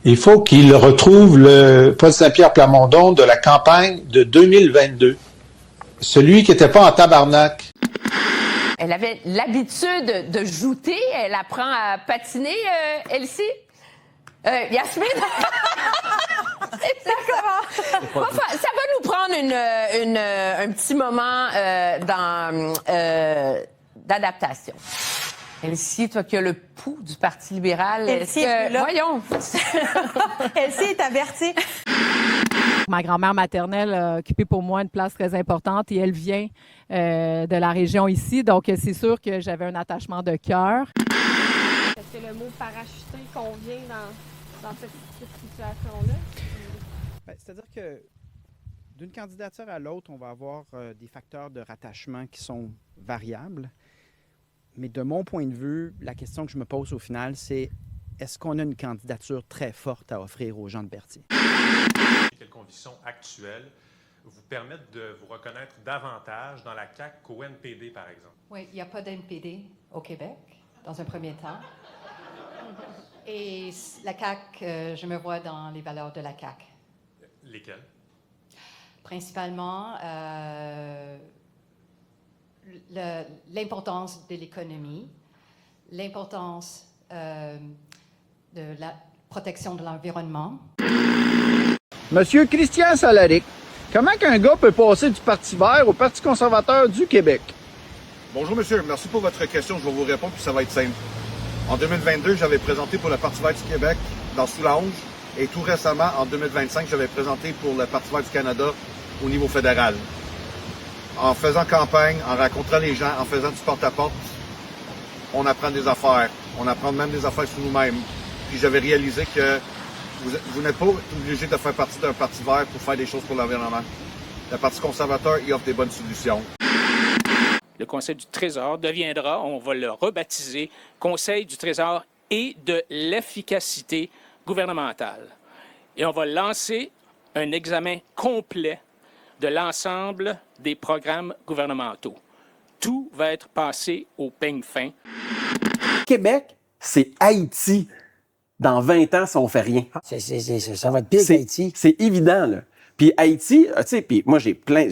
Il faut qu'il retrouve le Paul Saint-Pierre Plamondon de la campagne de 2022. Celui qui n'était pas en tabarnak. Elle avait l'habitude de jouter. Elle apprend à patiner, Elsie. Yasmine? D'accord. Ça va nous prendre un petit moment d'adaptation. Elsie, toi qui as le pouls du Parti libéral, Elsie est là. Voyons. Elsie est avertie. Ma grand-mère maternelle a occupé pour moi une place très importante et elle vient de la région ici. Donc, c'est sûr que j'avais un attachement de cœur. Est-ce que le mot parachuté convient dans cette situation-là? C'est-à-dire que d'une candidature à l'autre, on va avoir des facteurs de rattachement qui sont variables. Mais de mon point de vue, la question que je me pose au final, c'est est-ce qu'on a une candidature très forte à offrir aux gens de Berthier? Quelles conditions actuelles vous permettent de vous reconnaître davantage dans la CAQ qu'au NPD, par exemple? Oui, il n'y a pas d'NPD au Québec, dans un premier temps. Et la CAQ, je me vois dans les valeurs de la CAQ. Lesquelles? Principalement, l'importance de l'économie, l'importance de la protection de l'environnement. Monsieur Christian Salaric, comment qu'un gars peut passer du Parti vert au Parti conservateur du Québec? Bonjour monsieur, merci pour votre question. Je vais vous répondre puis ça va être simple. En 2022, j'avais présenté pour le Parti vert du Québec dans Soulanges et tout récemment, en 2025, j'avais présenté pour le Parti vert du Canada au niveau fédéral. En faisant campagne, en rencontrant les gens, en faisant du porte-à-porte, on apprend des affaires. On apprend même des affaires sur nous-mêmes. Puis j'avais réalisé que vous n'êtes pas obligé de faire partie d'un parti vert pour faire des choses pour l'environnement. Le Parti conservateur, il offre des bonnes solutions. Le Conseil du Trésor deviendra, on va le rebaptiser, Conseil du Trésor et de l'efficacité gouvernementale. Et on va lancer un examen complet de l'ensemble des programmes gouvernementaux. Tout va être passé au peigne fin. Québec, c'est Haïti. Dans 20 ans, si on fait rien. Ça va être pire qu'Haïti. C'est évident, là. Puis Haïti, tu sais, puis moi, j'ai plein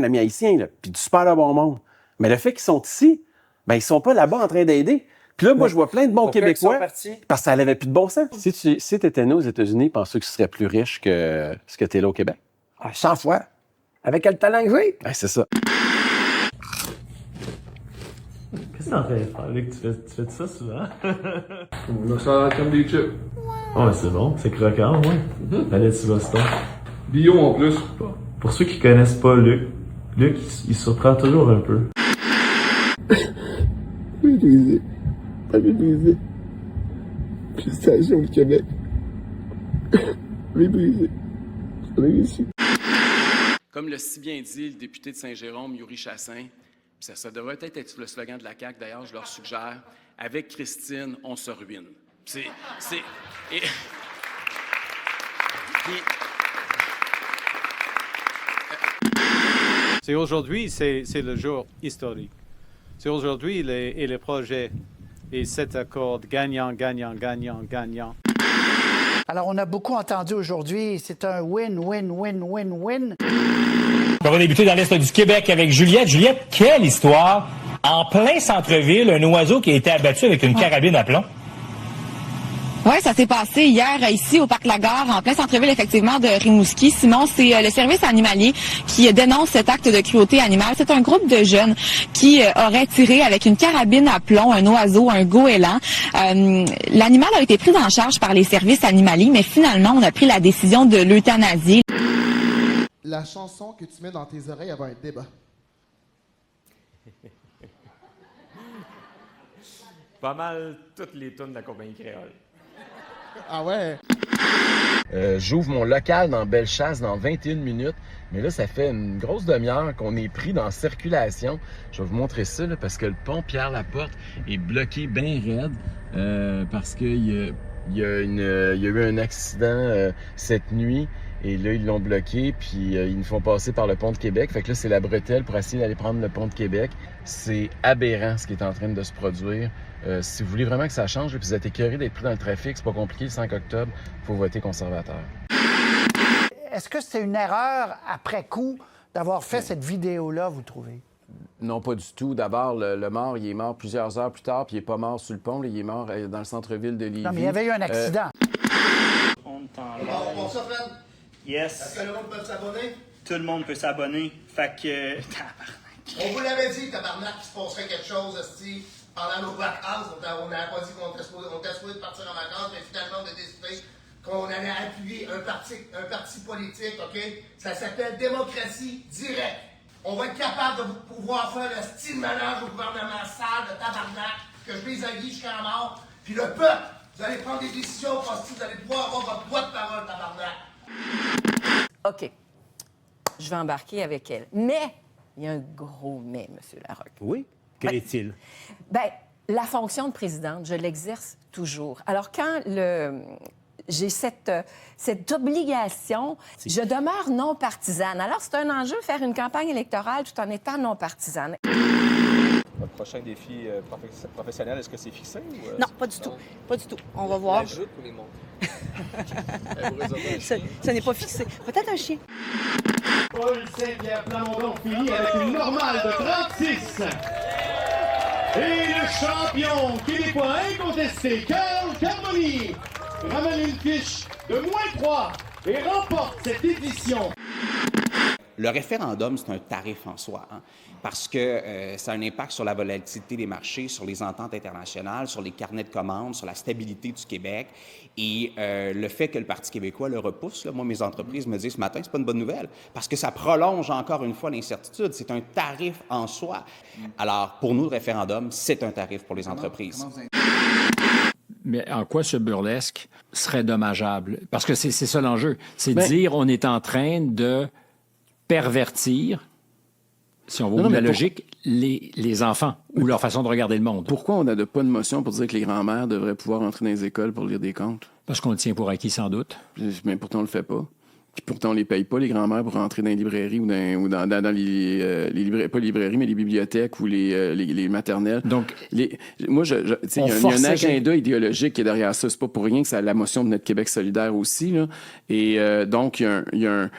d'amis haïtiens, là, puis du super bon monde. Mais le fait qu'ils sont ici, ben ils sont pas là-bas en train d'aider. Puis là, moi, je vois plein de bons Québécois parce que ça n'avait plus de bon sens. Si tu étais né aux États-Unis, penses-tu que tu serais plus riche que ce que tu es là au Québec? 100 fois. Avec quel talent que j'ai? Ben, c'est ça. Qu'est-ce que t'en fais faire, Luc? Tu fais ça souvent? On a ça comme des chips. Ouais, c'est bon. C'est croquant, ouais. Allez, tu vas, c'est Bio en plus. Pour ceux qui connaissent pas Luc, il surprend toujours un peu. Maîtriser. Pas maîtriser. Félicitations au Québec. Maîtriser. On a réussi. Comme l'a si bien dit le député de Saint-Jérôme, Yuri Chassin, ça devrait peut-être être le slogan de la CAQ, d'ailleurs, je leur suggère, « Avec Christine, on se ruine ». C'est aujourd'hui, c'est le jour historique. C'est aujourd'hui et le projet et cet accord gagnant, gagnant, gagnant, gagnant. Alors, on a beaucoup entendu aujourd'hui, c'est un win, win, win, win, win. On va débuter dans l'Est du Québec avec Juliette. Juliette, quelle histoire! En plein centre-ville, un oiseau qui a été abattu avec une carabine à plomb. Oui, ça s'est passé hier ici au Parc Lagare, en plein centre-ville effectivement de Rimouski. Simon, c'est le service animalier qui dénonce cet acte de cruauté animale. C'est un groupe de jeunes qui auraient tiré avec une carabine à plomb un oiseau, un goéland. L'animal a été pris en charge par les services animaliers, mais finalement, on a pris la décision de l'euthanasier. La chanson que tu mets dans tes oreilles avait un débat. Pas mal toutes les tunes de la compagnie créole. Ah ouais? J'ouvre mon local dans Bellechasse dans 21 minutes. Mais là, ça fait une grosse demi-heure qu'on est pris dans circulation. Je vais vous montrer ça là, parce que le pont Pierre-Laporte est bloqué bien raide. Parce qu'il Il y a eu un accident cette nuit. Et là, ils l'ont bloqué, puis ils nous font passer par le pont de Québec. Fait que là, c'est la bretelle pour essayer d'aller prendre le pont de Québec. C'est aberrant ce qui est en train de se produire. Si vous voulez vraiment que ça change, puis vous êtes écœuré d'être pris dans le trafic, c'est pas compliqué, le 5 octobre, il faut voter conservateur. Est-ce que c'est une erreur après coup d'avoir fait cette vidéo-là, vous trouvez? Non, pas du tout. D'abord, le mort, il est mort plusieurs heures plus tard, puis il n'est pas mort sur le pont. Là, il est mort dans le centre-ville de Lévis. Non, mais il y avait eu un accident. On Yes. Est-ce que le monde peut s'abonner? Tout le monde peut s'abonner. Fait que... On vous l'avait dit, tabarnak, qu'il se passerait quelque chose, esti, pendant nos vacances. On n'avait pas dit qu'on était supposé partir en vacances, mais finalement, on a décidé qu'on allait appuyer un parti politique, OK? Ça s'appelle démocratie directe. On va être capable de pouvoir faire le style ménage au gouvernement sale de tabarnak, que je les aguille jusqu'à la mort. Puis le peuple, vous allez prendre des décisions, parce que vous allez pouvoir avoir votre droit de parole, tabarnak. OK. Je vais embarquer avec elle. Mais, il y a un gros mais, M. Larocque. Oui? Quel est-il? Bien, la fonction de présidente, je l'exerce toujours. Alors, quand j'ai cette obligation, je demeure non partisane. Alors, c'est un enjeu faire une campagne électorale tout en étant non partisane. Votre prochain défi professionnel, est-ce que c'est fixé? Ou, non, pas du tout. Pas du tout. On va voir. La joute ou les montres? Ce n'est pas fixé. Peut-être un chien. Paul Saint-Pierre Plamondon finit avec une normale de 36. Et le champion québécois incontesté, Carl Carmoni, ramène une fiche de -3 et remporte cette édition. Le référendum, c'est un tarif en soi, hein, parce que ça a un impact sur la volatilité des marchés, sur les ententes internationales, sur les carnets de commandes, sur la stabilité du Québec. Et le fait que le Parti québécois le repousse, là, moi, mes entreprises me disent ce matin, c'est pas une bonne nouvelle, parce que ça prolonge encore une fois l'incertitude. C'est un tarif en soi. Alors, pour nous, le référendum, c'est un tarif pour les entreprises. Mais en quoi ce burlesque serait dommageable? Parce que c'est ça l'enjeu. C'est de dire on est en train de pervertir, si on veut la logique, les enfants ou leur façon de regarder le monde. Pourquoi on n'adopte pas une motion pour dire que les grands-mères devraient pouvoir entrer dans les écoles pour lire des contes? Parce qu'on le tient pour acquis, sans doute. Mais pourtant, on le fait pas. Puis pourtant, on les paye pas, les grands-mères, pour rentrer dans les librairies ou dans les librairies, pas les librairies, mais les bibliothèques ou les maternelles. Donc, moi, il y a un agenda idéologique qui est derrière ça. C'est pas pour rien que c'est la motion de notre Québec solidaire aussi, là. Et donc, il y a un...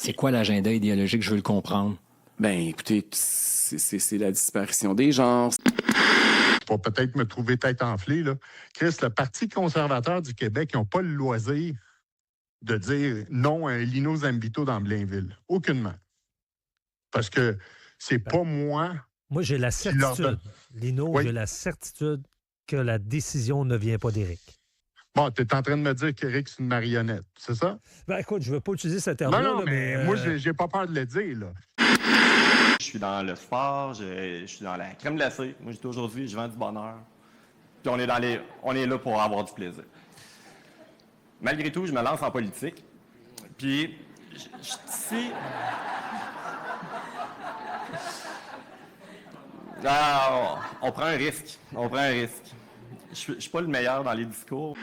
C'est quoi l'agenda idéologique? Je veux le comprendre. Ben, écoutez, c'est la disparition des genres. Pour peut-être me trouver tête enflée, là. Chris, le Parti conservateur du Québec, ils n'ont pas le loisir de dire non à un Lino Zambito dans Blainville. Aucunement. Parce que c'est pas moi... Moi, j'ai la certitude, Lino, j'ai la certitude que la décision ne vient pas d'Éric. Bon, tu es en train de me dire qu'Éric, c'est une marionnette, c'est ça? Ben écoute, je veux pas utiliser ce terme-là. Non, mais moi, j'ai pas peur de le dire, là. Je suis dans le sport, je suis dans la crème glacée. Moi, j'étais aujourd'hui, je vends du bonheur. Puis on est là pour avoir du plaisir. Malgré tout, je me lance en politique. Puis, je suis ici... Ah, on prend un risque. On prend un risque. Je suis pas le meilleur dans les discours.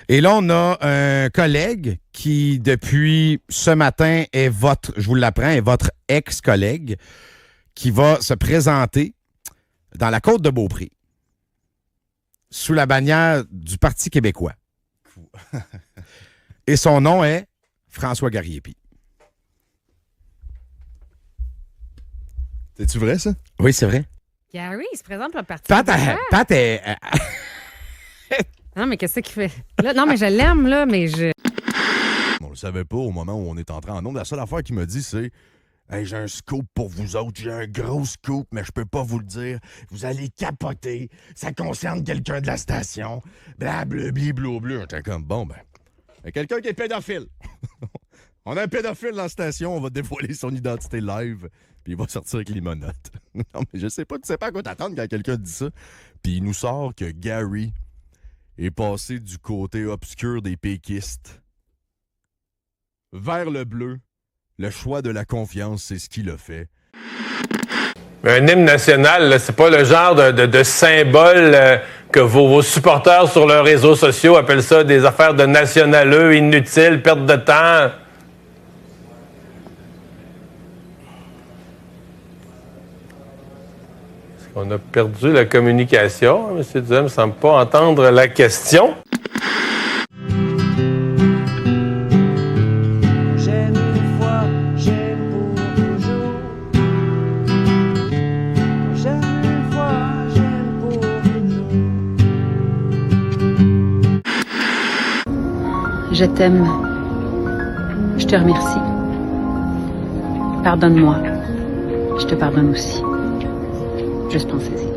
Et là, on a un collègue qui, depuis ce matin, je vous l'apprends, est votre ex-collègue, qui va se présenter dans la Côte-de-Beaupré, sous la bannière du Parti québécois. Et son nom est François Garriépi. C'est-tu vrai, ça? Oui, c'est vrai. Gary, il se présente pour le Parti québécois. Pat est... Non, mais qu'est-ce qu'il fait? Là, non, mais je l'aime, là, mais je... On le savait pas au moment où on est entré en ondes. La seule affaire qu'il m'a dit, c'est « Hey, j'ai un scoop pour vous autres. J'ai un gros scoop, mais je peux pas vous le dire. Vous allez capoter. Ça concerne quelqu'un de la station. Blablabli, bleu. » J'étais comme, bon, ben, il y a quelqu'un qui est pédophile. On a un pédophile dans la station. On va dévoiler son identité live. Puis il va sortir avec les monottes. Non, mais je sais pas, tu sais pas à quoi t'attendre quand quelqu'un dit ça. Puis il nous sort que Gary est passé du côté obscur des péquistes vers le bleu. Le choix de la confiance, c'est ce qu'il a fait. Mais un hymne national, là, c'est pas le genre de symbole que vos supporters sur leurs réseaux sociaux appellent ça des affaires de nationaleux, inutiles, perte de temps. Est-ce qu'on a perdu la communication? M. Duhem ne semble pas entendre la question. Je t'aime. Je te remercie. Pardonne-moi. Je te pardonne aussi. Juste pensez-y.